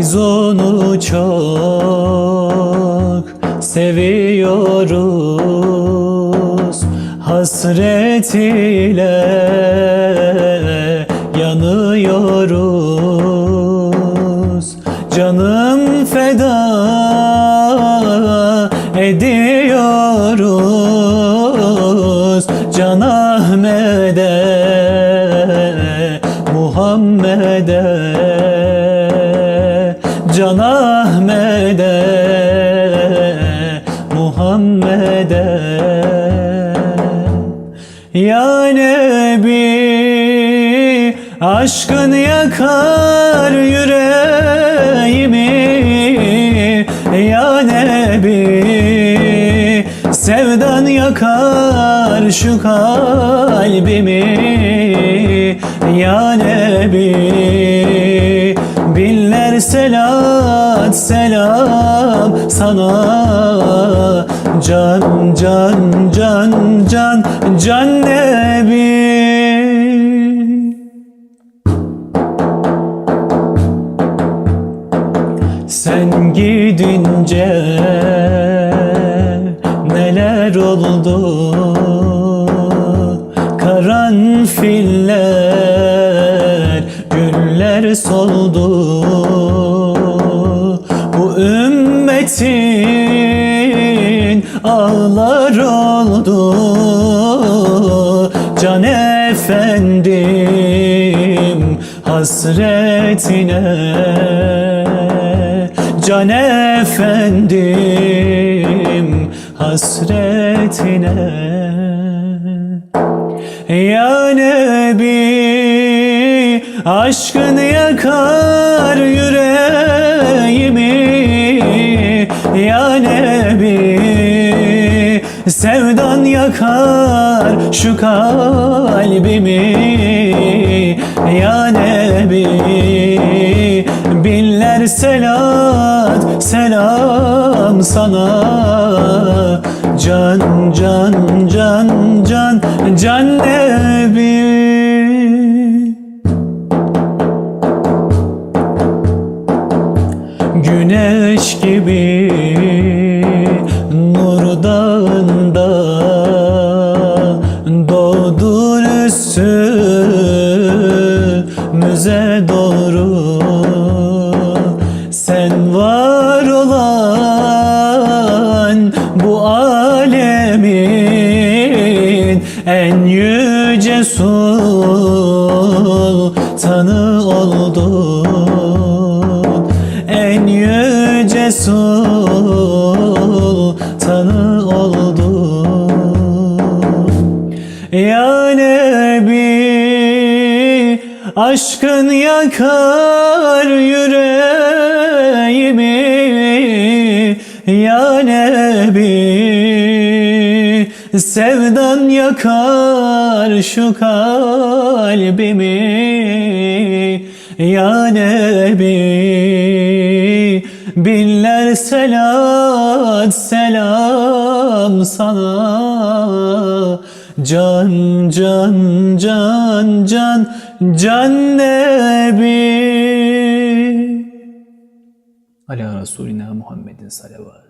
Biz onu çok seviyoruz, hasret ile yanıyoruz. Canım feda ediyoruz Can Ahmet'e, Muhammed'e, Can Ahmet'e, Muhammed'e. Ya Nebi, aşkın yakar yüreğimi. Ya Nebi, sevdan yakar şu kalbimi. Ya Nebi, binler selat selam sana. Can, can, can, can, can Nebi. Sen gidince neler oldu? Karanfiller, güller soldu. Bu ümmetin ağlar oldu. Can efendim hasretine, Can efendim hasretine. Ya Nebi, aşkın yakar yüreğimi. Ya Nebi, sevdan yakar şu kalbimi. Ya Nebi, binler selat selam sana. Can, can, can, can, can Nebi. Güneş gibi nur dağında doğdun üstümüze doğru. Sen var olan bu alemin en yüce sultanı oldun. En yüce sultanı oldun. Ya Nebi, aşkın yakar yüreğimi. Ya Nebi, sevdan yakar şu kalbimi. Ya Nebi, binler selat selam sana. Can, can, can, can, can Nebi. Ala Resulina Muhammedin salavat.